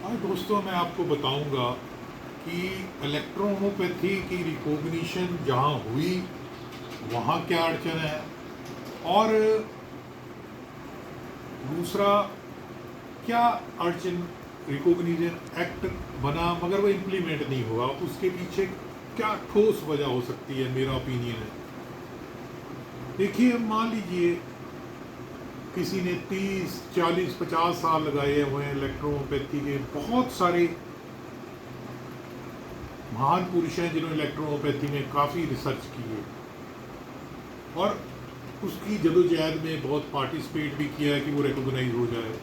हाँ दोस्तों, मैं आपको बताऊंगा कि इलेक्ट्रोहोम्योपैथी की रिकॉग्निशन जहाँ हुई वहाँ क्या अड़चन है, और दूसरा क्या अड़चन, रिकॉग्निशन एक्ट बना मगर वो इम्प्लीमेंट नहीं हुआ, उसके पीछे क्या ठोस वजह हो सकती है, मेरा ओपिनियन है। देखिए, मान लीजिए किसी ने 30, 40, 50 साल लगाए हुए हैं इलेक्ट्रोहोम्योपैथी के, बहुत सारे महान पुरुष हैं जिन्होंने इलेक्ट्रोहोम्योपैथी में काफ़ी रिसर्च की है और उसकी जदोजहद में बहुत पार्टिसिपेट भी किया है कि वो रिकॉग्नाइज हो जाए।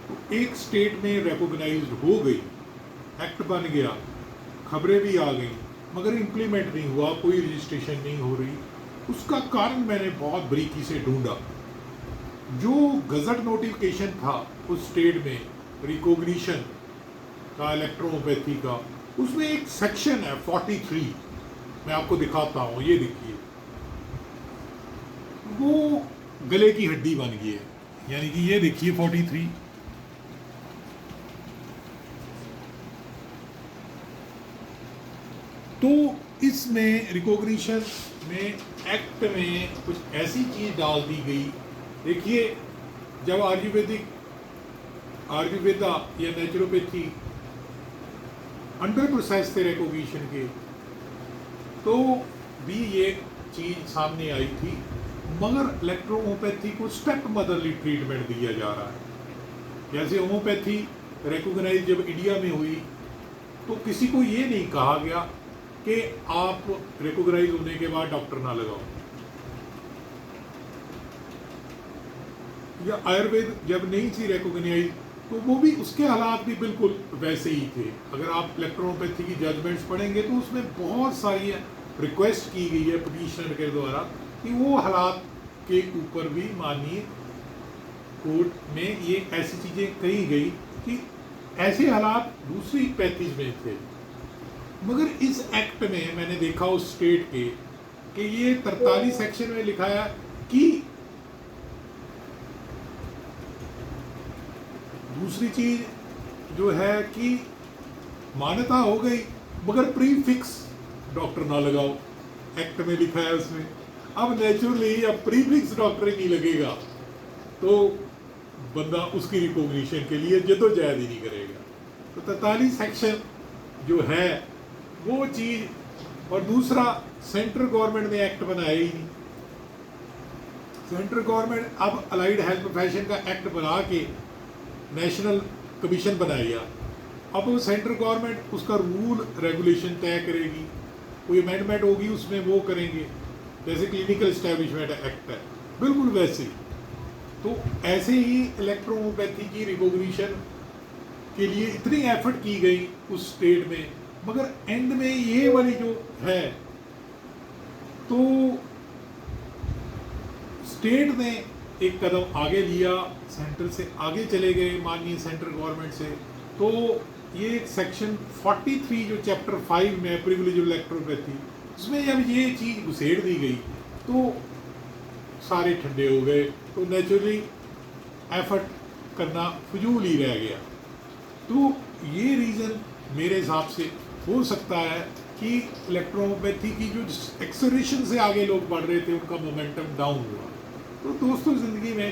तो एक स्टेट में रिकॉग्नाइज हो गई, एक्ट बन गया, खबरें भी आ गई, मगर इम्प्लीमेंट नहीं हुआ, कोई रजिस्ट्रेशन नहीं हो रही। उसका कारण मैंने बहुत बारीकी से ढूंढा। जो गजट नोटिफिकेशन था उस स्टेट में रिकॉग्निशन का इलेक्ट्रोहोम्योपैथी का, उसमें एक सेक्शन है 43, मैं आपको दिखाता हूँ, ये देखिए, वो गले की हड्डी बन गई है, यानी कि ये देखिए 43। तो इसमें रिकॉग्निशन में, एक्ट में कुछ ऐसी चीज डाल दी गई। देखिए, जब आयुर्वेदा या नेचुरोपैथी अंडर प्रोसेस थे रिकॉग्निशन के, तो भी ये चीज सामने आई थी, मगर इलेक्ट्रोहोम्योपैथी को स्टेप मदरली ट्रीटमेंट दिया जा रहा है। जैसे होम्योपैथी रिकॉग्नाइज जब इंडिया में हुई तो किसी को ये नहीं कहा गया कि आप रिकॉग्नाइज होने के बाद डॉक्टर ना लगाओ, या आयुर्वेद जब नहीं थी रिकॉग्नाइज तो वो भी, उसके हालात भी बिल्कुल वैसे ही थे। अगर आप इलेक्ट्रोहोम्योपैथी की जजमेंट्स पढ़ेंगे तो उसमें बहुत सारी रिक्वेस्ट की गई है पिटीशनर के द्वारा कि वो हालात के ऊपर भी माननीय कोर्ट में ये ऐसी चीज़ें कही गई कि ऐसे हालात दूसरी पैथीज में थे। मगर इस एक्ट में मैंने देखा उस स्टेट के कि ये 43 सेक्शन में लिखा है कि दूसरी चीज जो है कि मान्यता हो गई मगर प्री फिक्स डॉक्टर ना लगाओ, एक्ट में लिखा है उसमें। अब नेचुरली अब प्री फिक्स डॉक्टर ही नहीं लगेगा तो बंदा उसकी रिकॉग्निशन के लिए जद्दोजहद ही नहीं करेगा। तो 43 सेक्शन जो है वो चीज, और दूसरा सेंट्रल गवर्नमेंट ने एक्ट बनाया ही नहीं। सेंट्रल गवर्नमेंट अब अलाइड हेल्थ प्रोफेशन का एक्ट बना के नेशनल कमीशन बनाएगा। अब वो सेंट्रल गवर्नमेंट उसका रूल रेगुलेशन तय करेगी, कोई अमेंडमेंट होगी उसमें वो करेंगे, जैसे क्लिनिकल एस्टेब्लिशमेंट एक्ट है बिल्कुल वैसे ही। तो ऐसे ही इलेक्ट्रोहोम्योपैथी की रिकॉग्निशन के लिए इतनी एफर्ट की गई उस स्टेट में, मगर एंड में ये वाली जो है, तो स्टेट ने एक कदम आगे लिया, सेंटर से आगे चले गए माननीय सेंट्रल गवर्नमेंट से। तो ये सेक्शन 43 जो चैप्टर 5 में प्रिविलेज ऑफ इलेक्ट्रोपैथी, उसमें जब ये चीज़ घुसेड़ दी गई तो सारे ठंडे हो गए। तो नेचुरली एफर्ट करना फजूल ही रह गया। तो ये रीज़न मेरे हिसाब से हो सकता है कि इलेक्ट्रोहोम्योपैथी की जो एक्सेलरेशन से आगे लोग बढ़ रहे थे उनका मोमेंटम डाउन हुआ। तो दोस्तों, ज़िंदगी में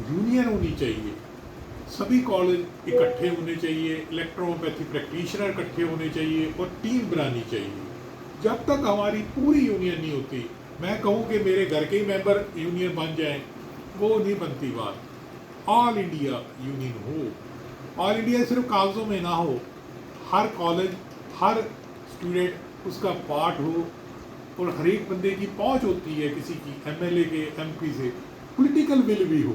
यूनियन होनी चाहिए, सभी कॉलेज इकट्ठे होने चाहिए, इलेक्ट्रोहोम्योपैथी प्रैक्टिशनर इकट्ठे होने चाहिए और टीम बनानी चाहिए। जब तक हमारी पूरी यूनियन नहीं होती, मैं कहूँ कि मेरे घर के ही मेंबर यूनियन बन जाएं, वो नहीं बनती बात। ऑल इंडिया यूनियन हो, ऑल इंडिया सिर्फ कागजों में ना हो, हर कॉलेज, हर स्टूडेंट उसका पार्ट हो, और हर एक बंदे की पहुंच होती है, किसी की एमएलए के, एमपी से। पॉलिटिकल विल भी हो,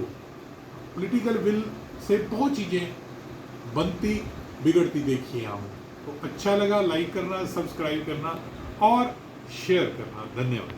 पॉलिटिकल विल से बहुत चीज़ें बनती बिगड़ती देखी हैं हम। तो अच्छा लगा, लाइक करना, सब्सक्राइब करना और शेयर करना। धन्यवाद।